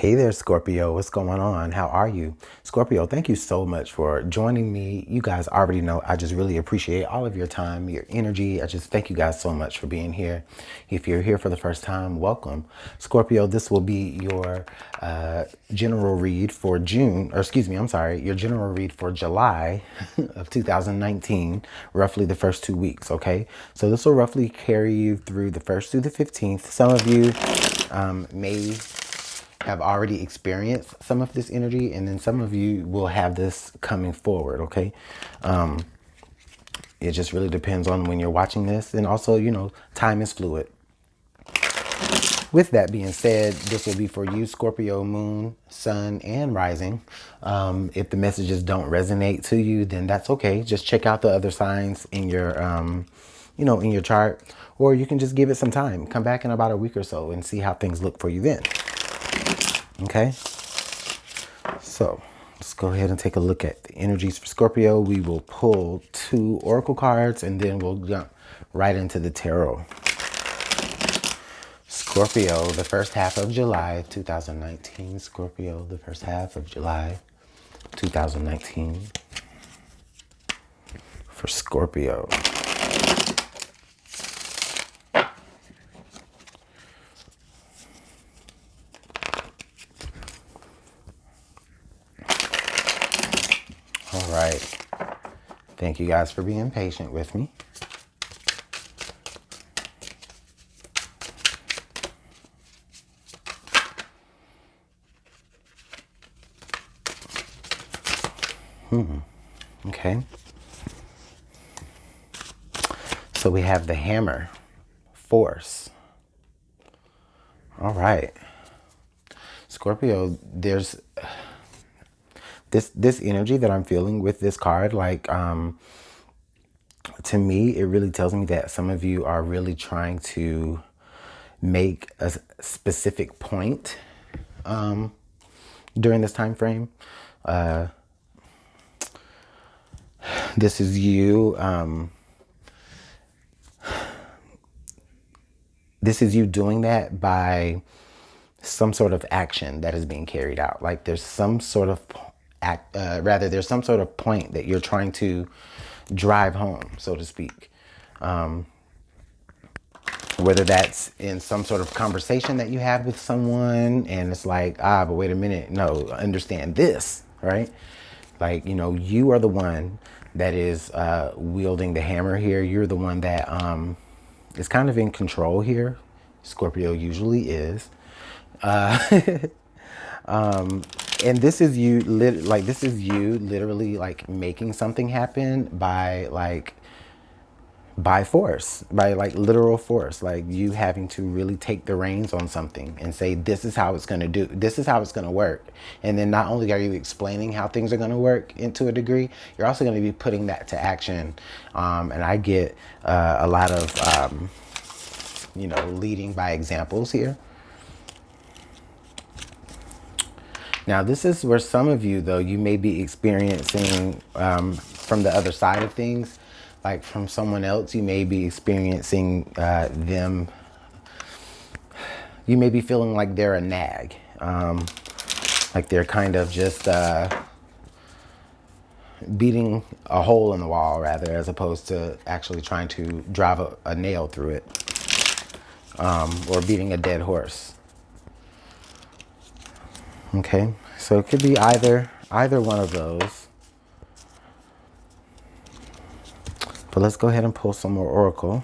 Hey there, Scorpio. What's going on? How are you? Scorpio, thank you so much for joining me. You guys already know I just really appreciate all of your time, your energy. I just thank you guys so much for being here. If you're here for the first time, welcome. Scorpio, this will be your general read for June, or excuse me, I'm sorry, your general read for July of 2019, roughly the first 2 weeks, okay? So this will roughly carry you through the 1st through the 15th. Some of you may have already experienced some of this energy, and then some of you will have this coming forward, okay? It just really depends on when you're watching this, and also, you know, time is fluid. With that being said, this will be for you, Scorpio, moon, sun, and rising. If the messages don't resonate to you, then that's okay. Just check out the other signs in your, in your chart, or you can just give it some time. Come back in about a week or so and see how things look for you then. Okay, so let's go ahead and take a look at the energies for Scorpio. We will pull 2 oracle cards and then we'll jump right into the tarot. Scorpio, the first half of July 2019. Scorpio, the first half of July 2019 for Scorpio. All right. Thank you guys for being patient with me. Okay. So we have the hammer, force. All right. Scorpio, there's this energy that I'm feeling with this card, like to me, it really tells me that some of you are really trying to make a specific point during this time frame. This is you. This is you doing that by some sort of action that is being carried out. Like there's some sort of there's some sort of point that you're trying to drive home, so to speak. Whether that's in some sort of conversation that you have with someone and it's like, but wait a minute, no, understand this, right? Like, you know, you are the one that is wielding the hammer here. You're the one that is kind of in control here. Scorpio usually is. And this is you literally like making something happen by force, by like literal force, like you having to really take the reins on something and say, this is how it's going to do, this is how it's going to work. And then not only are you explaining how things are going to work into a degree, you're also going to be putting that to action. And I get a lot of, leading by examples here. Now, this is where some of you, though, you may be experiencing from the other side of things, like from someone else, you may be experiencing them. You may be feeling like they're a nag, like they're kind of just beating a hole in the wall, rather, as opposed to actually trying to drive a nail through it, or beating a dead horse. Okay, so it could be either one of those. But let's go ahead and pull some more oracle.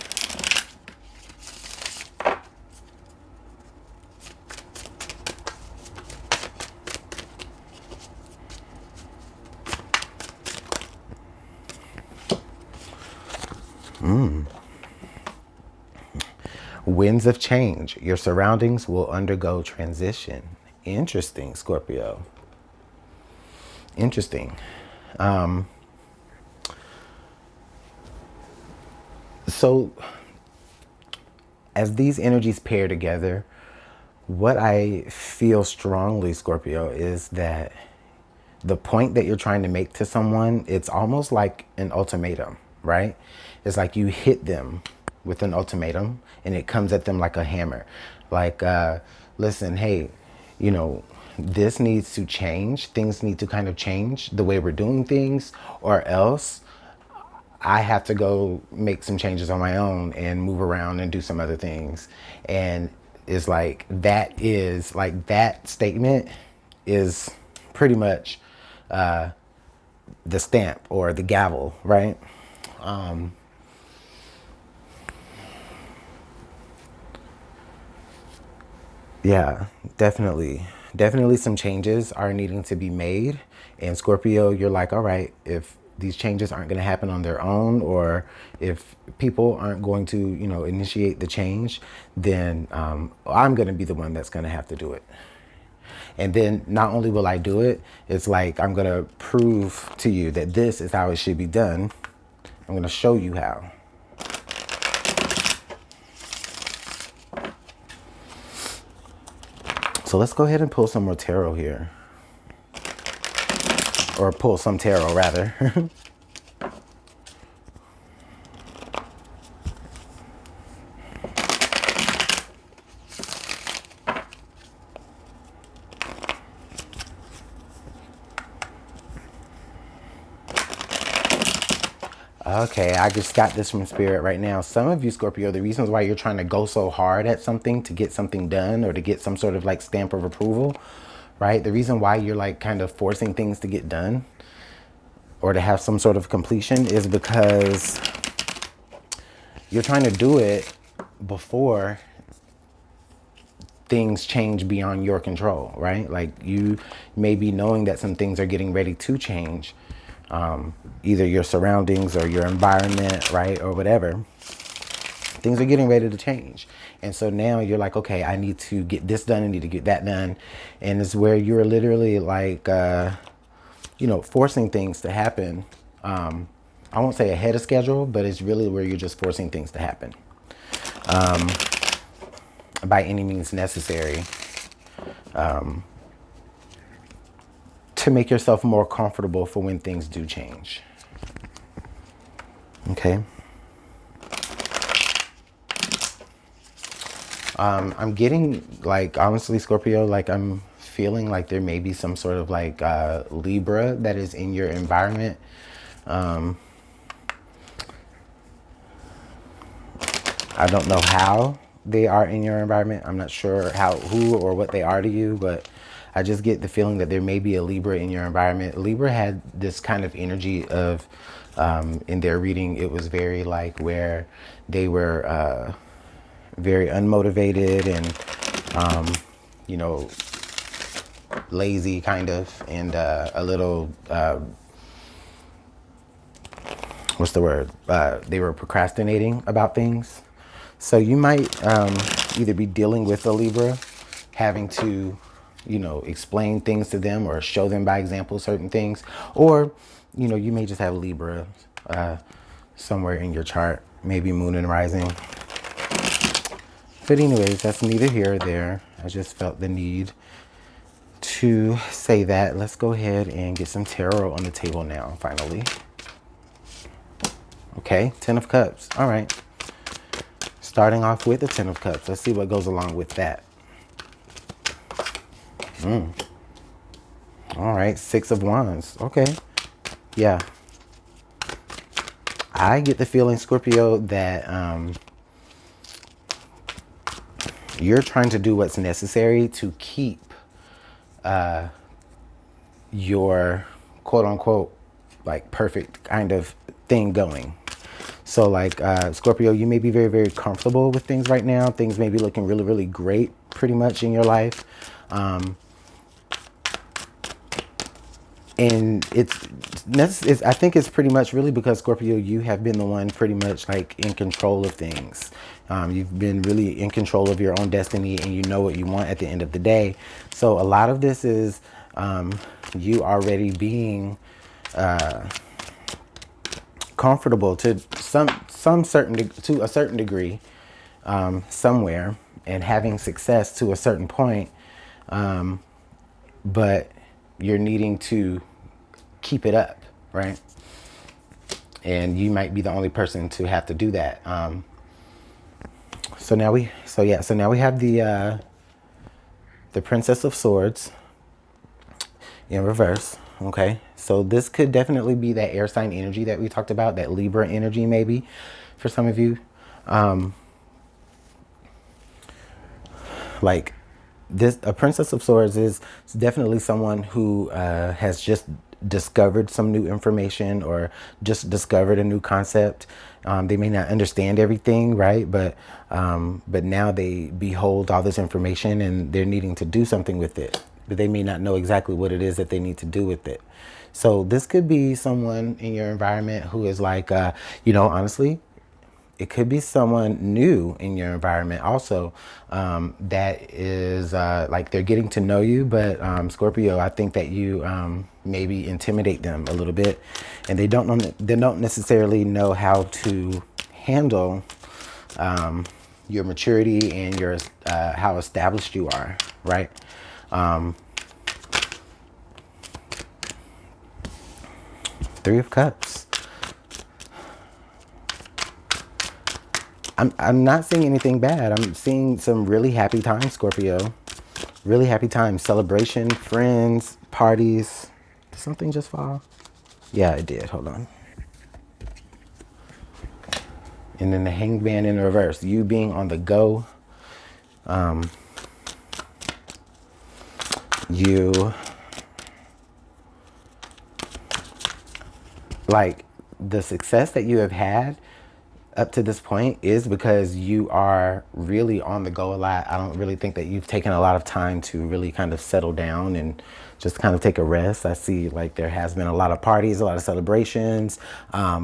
Winds of change. Your surroundings will undergo transition. Interesting, Scorpio. Interesting. So as these energies pair together, what I feel strongly, Scorpio, is that the point that you're trying to make to someone, it's almost like an ultimatum, right? It's like you hit them with an ultimatum and it comes at them like a hammer. Like, listen, hey, this needs to change. Things need to kind of change the way we're doing things, or else I have to go make some changes on my own and move around and do some other things. And it's like, that statement is pretty much the stamp or the gavel, right? Yeah, definitely. Definitely some changes are needing to be made. And Scorpio, you're like, all right, if these changes aren't going to happen on their own, or if people aren't going to, initiate the change, then I'm going to be the one that's going to have to do it. And then not only will I do it, it's like I'm going to prove to you that this is how it should be done. I'm going to show you how. So let's go ahead and pull some more tarot here. Or pull some tarot, rather. Okay, I just got this from Spirit right now. Some of you, Scorpio, the reasons why you're trying to go so hard at something to get something done, or to get some sort of like stamp of approval, right? The reason why you're like kind of forcing things to get done or to have some sort of completion is because you're trying to do it before things change beyond your control, right? Like, you may be knowing that some things are getting ready to change, either your surroundings or your environment, right? Or whatever. Things are getting ready to change. And so now you're like, okay, I need to get this done. I need to get that done. And it's where you're literally like, forcing things to happen. I won't say ahead of schedule, but it's really where you're just forcing things to happen. By any means necessary, to make yourself more comfortable for when things do change. Okay. I'm getting, like, honestly, Scorpio, like, I'm feeling like there may be some sort of like Libra that is in your environment. I don't know how they are in your environment. I'm not sure who or what they are to you, but I just get the feeling that there may be a Libra in your environment. Libra had this kind of energy of, in their reading, it was very like where they were very unmotivated and, lazy kind of, and a little, what's the word? They were procrastinating about things. So you might either be dealing with a Libra, having to, explain things to them or show them by example certain things. Or, you may just have Libra somewhere in your chart, maybe moon and rising. But anyways, that's neither here or there. I just felt the need to say that. Let's go ahead and get some tarot on the table now, finally. Okay, Ten of Cups. All right. Starting off with the Ten of Cups. Let's see what goes along with that. All right, Six of Wands. Okay. Yeah. I get the feeling, Scorpio, that you're trying to do what's necessary to keep your quote unquote like perfect kind of thing going. So like Scorpio, you may be very, very comfortable with things right now. Things may be looking really, really great pretty much in your life. And I think it's pretty much really because, Scorpio, you have been the one pretty much like in control of things. You've been really in control of your own destiny, and you know what you want at the end of the day. So a lot of this is you already being comfortable to a certain degree somewhere, and having success to a certain point, but you're needing to keep it up, right? And you might be the only person to have to do that. So now we have the Princess of Swords, in reverse. Okay, so this could definitely be that air sign energy that we talked about, that Libra energy maybe for some of you. Like this, a Princess of Swords is definitely someone who has just discovered some new information or just discovered a new concept. They may not understand everything, right? But now they behold all this information and they're needing to do something with it, but they may not know exactly what it is that they need to do with it. So this could be someone in your environment who is like, you know, honestly, it could be someone new in your environment also, that is like they're getting to know you, but Scorpio, I think that you maybe intimidate them a little bit, and they don't necessarily know how to handle your maturity and your how established you are, right? Three of Cups. I'm not seeing anything bad. I'm seeing some really happy times, Scorpio. Really happy times. Celebration, friends, parties. Did something just fall? Yeah, it did. Hold on. And then the Hangman in reverse. You being on the go. You like the success that you have had up to this point is because you are really on the go a lot. I don't really think that you've taken a lot of time to really kind of settle down and just kind of take a rest. I see like there has been a lot of parties, a lot of celebrations,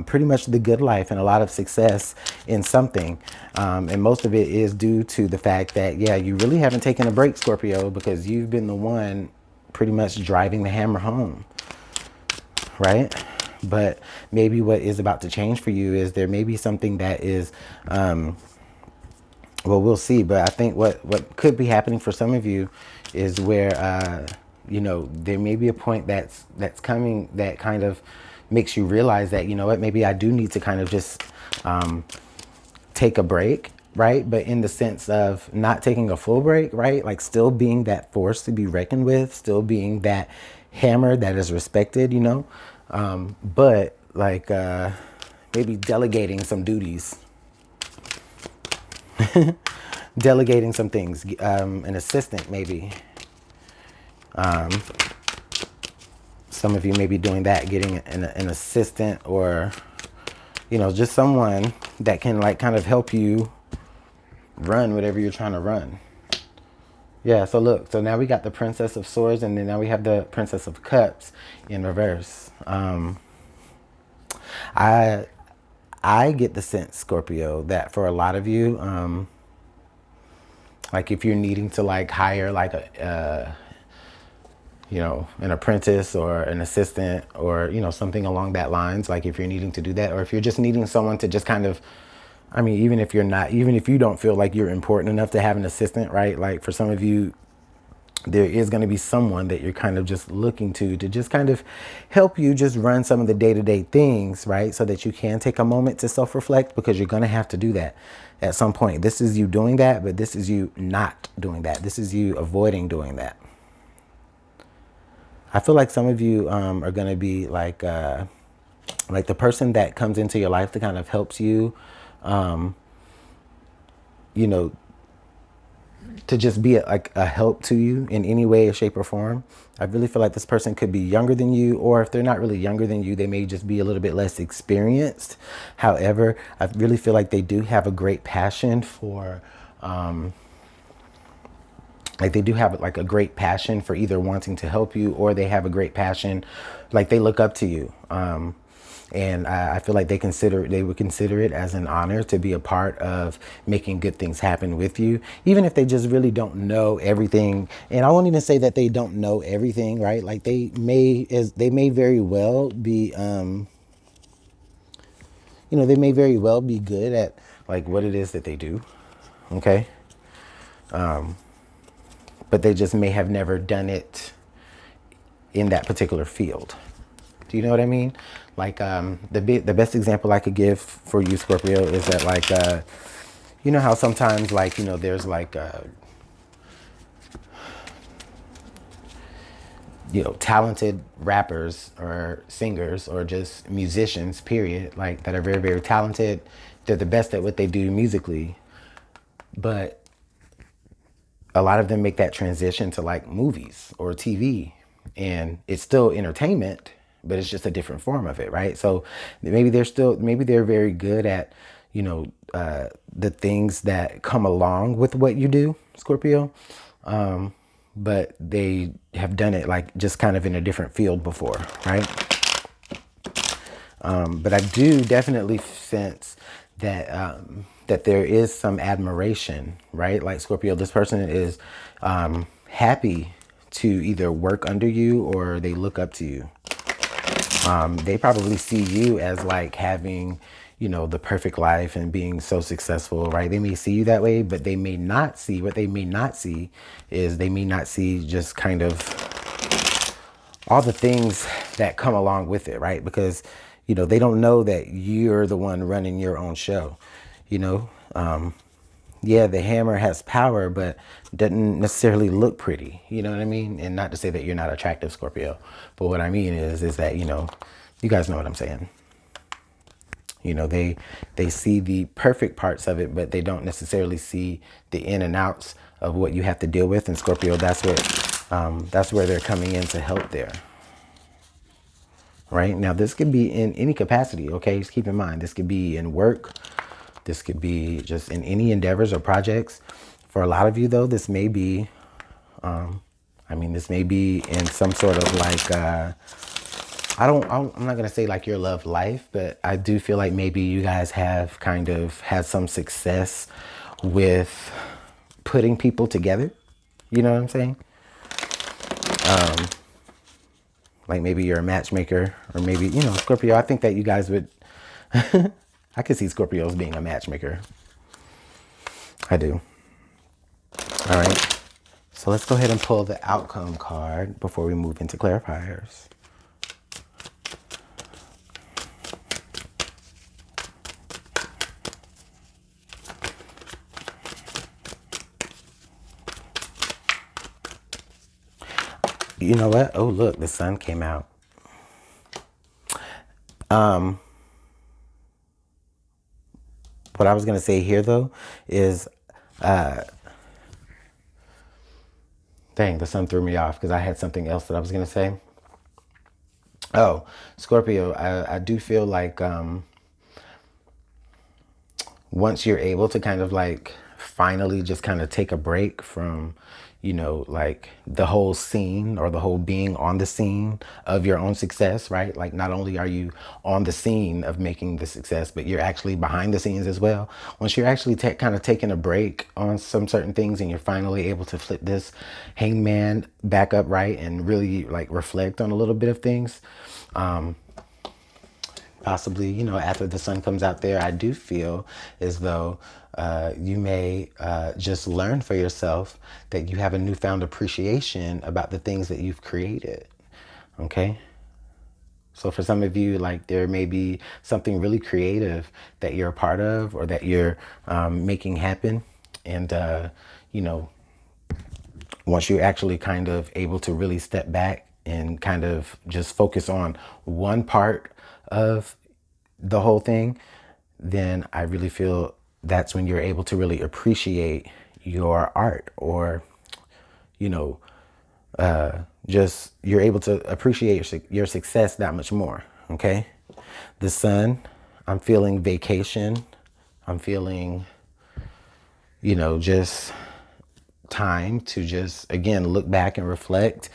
pretty much the good life and a lot of success in something. And most of it is due to the fact that, yeah, you really haven't taken a break, Scorpio, because you've been the one pretty much driving the hammer home, right? But maybe what is about to change for you is there may be something that is, well, we'll see. But I think what could be happening for some of you is where, you know, there may be a point that's coming that kind of makes you realize that, you know what, maybe I do need to kind of just take a break, right? But in the sense of not taking a full break, right? Like still being that force to be reckoned with, still being that hammer that is respected, you know? But like maybe delegating some duties, delegating some things, an assistant maybe. Some of you may be doing that, getting an assistant or, you know, just someone that can like kind of help you run whatever you're trying to run. Yeah, so look, so now we got the Princess of Swords and then now we have the Princess of Cups in reverse. I get the sense, Scorpio, that for a lot of you, like if you're needing to like hire like a, you know, an apprentice or an assistant or, you know, something along that lines, like if you're needing to do that, or if you're just needing someone to just kind of, I mean, even if you don't feel like you're important enough to have an assistant, right? Like for some of you, there is going to be someone that you're kind of just looking to just kind of help you just run some of the day-to-day things, right? So that you can take a moment to self-reflect, because you're going to have to do that at some point. This is you doing that, but this is you not doing that. This is you avoiding doing that. I feel like some of you are going to be like the person that comes into your life that kind of helps you, you know, to just be like a help to you in any way, shape, or form. I really feel like this person could be younger than you, or if they're not really younger than you, they may just be a little bit less experienced. However, I really feel like they do have a great passion for, like they do have like a great passion for either wanting to help you, or they have a great passion, like they look up to you. And I feel like they would consider it as an honor to be a part of making good things happen with you, even if they just really don't know everything. And I won't even say that they don't know everything, right? Like they may very well be, you know, they may very well be good at like what it is that they do. Okay. But they just may have never done it in that particular field. Do you know what I mean? Like the best example I could give for you, Scorpio, is that like, you know how sometimes like, you know, there's like, talented rappers or singers or just musicians, period, like that are very, very talented. They're the best at what they do musically, but a lot of them make that transition to like movies or TV, and it's still entertainment, but it's just a different form of it, right? So maybe they're very good at, the things that come along with what you do, Scorpio. But they have done it like just kind of in a different field before, right? But I do definitely sense that that there is some admiration, right? Like Scorpio, this person is happy to either work under you or they look up to you. They probably see you as like having, the perfect life and being so successful, right? They may see you that way, but they may not see, what they may not see is they may not see just kind of all the things that come along with it, right? Because, they don't know that you're the one running your own show, yeah, the hammer has power, but doesn't necessarily look pretty. You know what I mean? And not to say that you're not attractive, Scorpio, but what I mean is that, you guys know what I'm saying. They see the perfect parts of it, but they don't necessarily see the in and outs of what you have to deal with. And Scorpio, that's where they're coming in to help there. Right now, this could be in any capacity. Okay, just keep in mind, this could be in work. This could be just in any endeavors or projects. For a lot of you, though, this may be, this may be in some sort of like, I'm not going to say like your love life, but I do feel like maybe you guys have kind of had some success with putting people together. You know what I'm saying? Like maybe you're a matchmaker, or maybe, Scorpio, I think that you guys would, I could see Scorpios being a matchmaker. I do. All right. So let's go ahead and pull the outcome card before we move into clarifiers. You know what? Oh, look, the sun came out. What I was going to say here, though, is, dang, the sun threw me off because I had something else that I was going to say. Oh, Scorpio, I do feel like once you're able to kind of like finally just kind of take a break from, like the whole scene or the whole being on the scene of your own success, right? Like not only are you on the scene of making the success, but you're actually behind the scenes as well. Once you're actually kind of taking a break on some certain things and you're finally able to flip this hangman back up, right? And really like reflect on a little bit of things. Possibly, after the sun comes out there, I do feel as though you may just learn for yourself that you have a newfound appreciation about the things that you've created. Okay? So for some of you, like there may be something really creative that you're a part of or that you're making happen. And, once you're actually kind of able to really step back and kind of just focus on one part of the whole thing, then I really feel that's when you're able to really appreciate your art, or, just you're able to appreciate your success that much more. Okay. The sun, I'm feeling vacation. I'm feeling, just time to just, again, look back and reflect.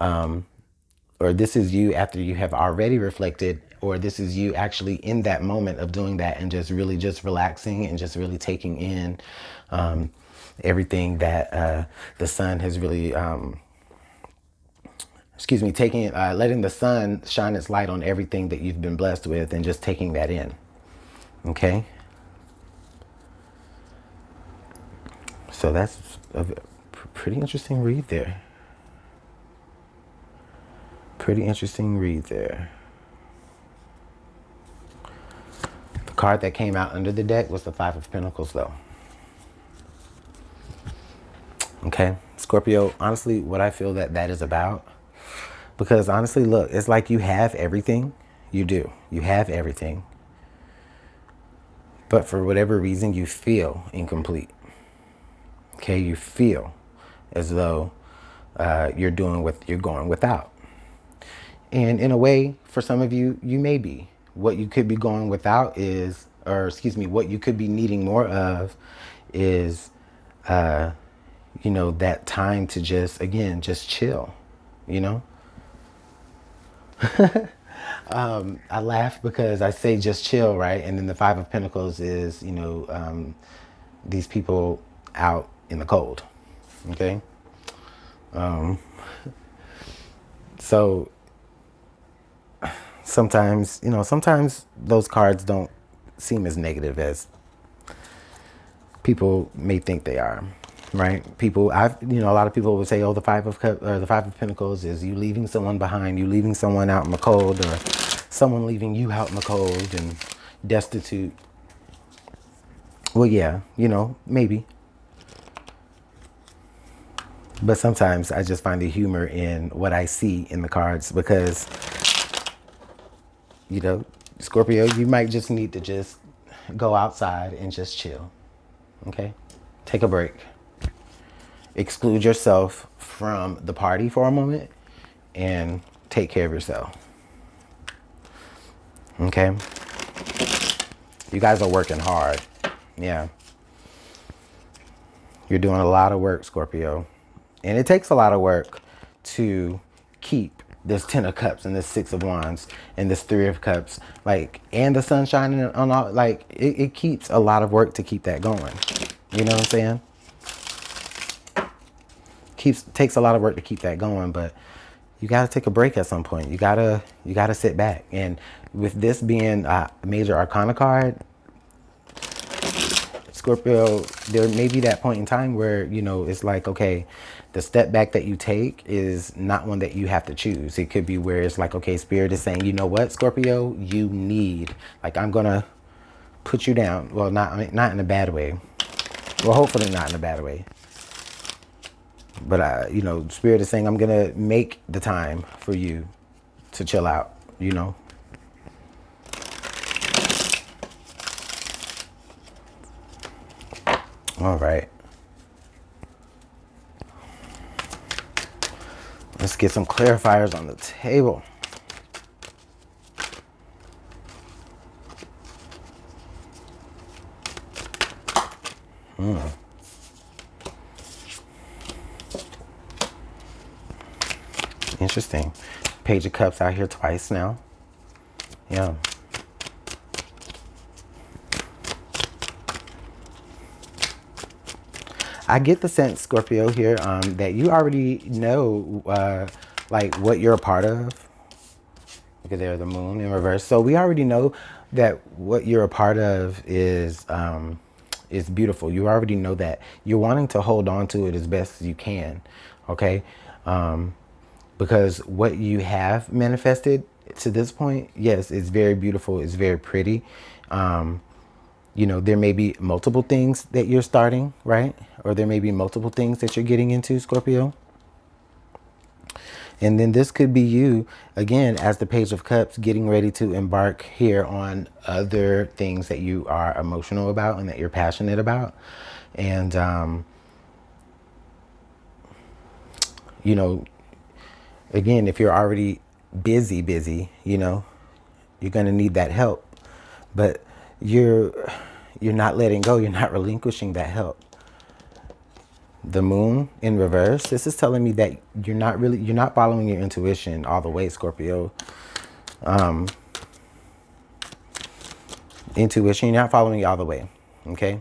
Or this is you after you have already reflected, or this is you actually in that moment of doing that and just really just relaxing and just really taking in everything that the sun has really, letting the sun shine its light on everything that you've been blessed with and just taking that in. Okay. So that's a pretty interesting read there. Pretty interesting read there. The card that came out under the deck was the Five of Pentacles, though. Okay, Scorpio, honestly, what I feel that is about Because honestly, look, it's like you have everything. You do. You have everything. But for whatever reason, you feel incomplete. Okay, you feel as though you're going without. And in a way, for some of you, you may be. What you could be going without is, or excuse me, what you could be needing more of is, you know, that time to just, again, just chill, you know? I laugh because I say just chill, right? And then the Five of Pentacles is, you know, these people out in the cold, okay? So sometimes, you know, sometimes those cards don't seem as negative as people may think they are, right? You know, a lot of people would say, oh, the Five of Cups or the Five of Pentacles is you leaving someone behind, you leaving someone out in the cold, or someone leaving you out in the cold and destitute. Well, yeah, you know, maybe. But sometimes I just find the humor in what I see in the cards because, you know, Scorpio, you might just need to just go outside and just chill. Okay? Take a break. Exclude yourself from the party for a moment and take care of yourself. Okay? You guys are working hard. Yeah. You're doing a lot of work, Scorpio. And it takes a lot of work to keep this Ten of Cups and this Six of Wands and this Three of Cups, like, and the sun shining on all, like, it keeps a lot of work to keep that going. You know what I'm saying? Takes a lot of work to keep that going, but you got to take a break at some point. You gotta sit back. And with this being a major arcana card, Scorpio, there may be that point in time where, you know, it's like, okay, the step back that you take is not one that you have to choose. It could be where it's like, okay, Spirit is saying, you know what, Scorpio, you need, like, I'm going to put you down. Well, not in a bad way. Well, hopefully not in a bad way. But, you know, Spirit is saying, I'm going to make the time for you to chill out, you know. All right. Let's get some clarifiers on the table. Interesting. Page of Cups out here twice now. Yeah. I get the sense, Scorpio, here that you already know like what you're a part of. Look at there, the moon in reverse. So we already know that what you're a part of is beautiful. You already know that. You're wanting to hold on to it as best as you can, okay? Because what you have manifested to this point, yes, it's very beautiful. It's very pretty. You know, there may be multiple things that you're starting, right? Or there may be multiple things that you're getting into, Scorpio. And then this could be you, again, as the Page of Cups, getting ready to embark here on other things that you are emotional about and that you're passionate about. And, you know, again, if you're already busy, you know, you're going to need that help. But you're not letting go. You're not relinquishing that help. The moon in reverse. This is telling me that you're not following your intuition all the way, Scorpio. Intuition, you're not following it all the way. Okay.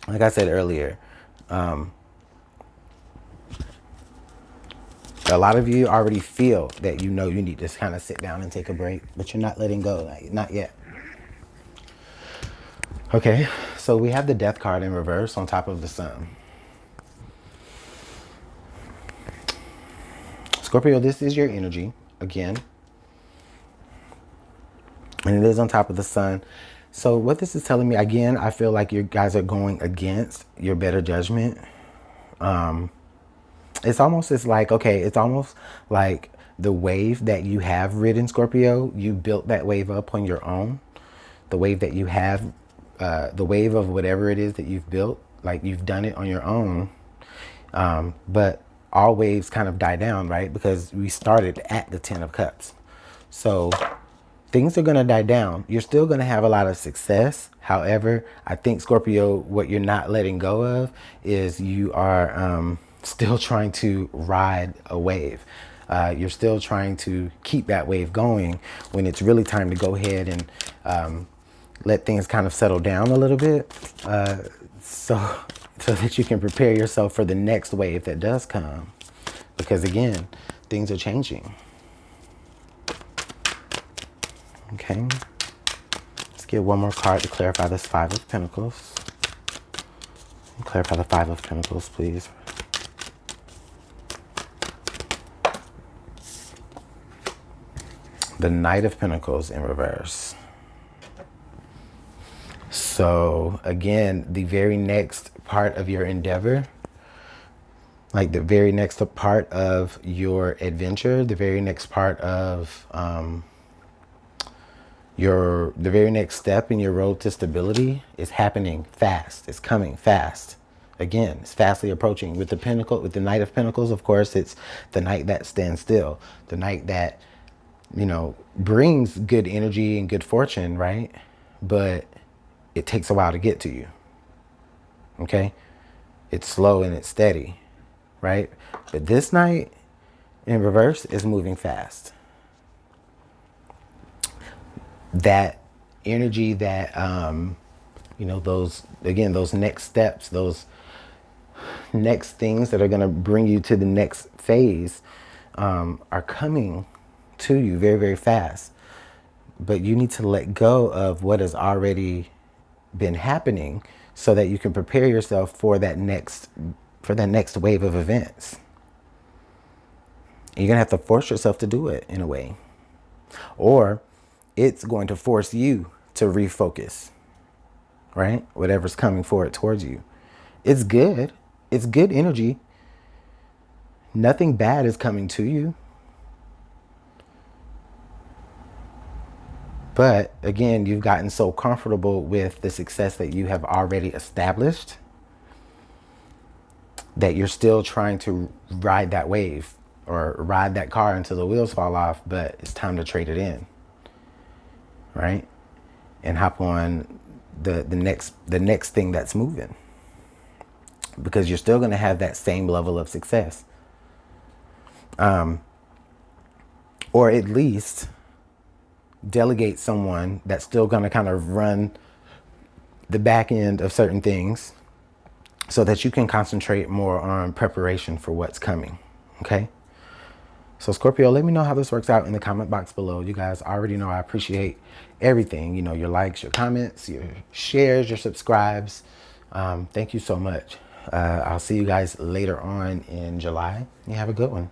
Like I said earlier, a lot of you already feel that you know you need to kind of sit down and take a break, but you're not letting go. Not yet. Okay, so we have the Death card in reverse on top of the Sun. Scorpio, this is your energy again. And it is on top of the Sun. So what this is telling me, again, I feel like you guys are going against your better judgment. It's almost like the wave that you have ridden, Scorpio, you built that wave up on your own. The wave that you have, the wave of whatever it is that you've built, like you've done it on your own. But all waves kind of die down, right? Because we started at the 10 of Cups. So things are going to die down. You're still going to have a lot of success. However, I think, Scorpio, what you're not letting go of is you are still trying to ride a wave. You're still trying to keep that wave going when it's really time to go ahead and let things kind of settle down a little bit, so that you can prepare yourself for the next wave that does come. Because again, things are changing. Okay, let's get one more card to clarify this Five of Pentacles. Clarify the Five of Pentacles, please. The Knight of Pentacles in reverse. So again, the very next part of your endeavor, like the very next part of your adventure, the very next part of the very next step in your road to stability is happening fast. It's coming fast. Again, it's fastly approaching. With the Knight of Pentacles, of course, it's the knight that stands still, the knight that, you know, brings good energy and good fortune, right? But it takes a while to get to you. Okay? It's slow and it's steady, right? But this knight in reverse is moving fast. That energy that, you know, those next steps, those next things that are going to bring you to the next phase are coming to you very, very fast. But you need to let go of what has already been happening so that you can prepare yourself for that next wave of events. You're going to have to force yourself to do it in a way. Or it's going to force you to refocus, right? Whatever's coming forward towards you. It's good. It's good energy. Nothing bad is coming to you. But again, you've gotten so comfortable with the success that you have already established that you're still trying to ride that wave or ride that car until the wheels fall off, but it's time to trade it in, right? And hop on the next thing that's moving, because you're still going to have that same level of success. Or at least delegate someone that's still going to kind of run the back end of certain things so that you can concentrate more on preparation for what's coming. Okay? So Scorpio, let me know how this works out in the comment box below. You guys already know I appreciate everything. You know, your likes, your comments, your shares, your subscribes. Thank you so much. I'll see you guys later on in July. You have a good one.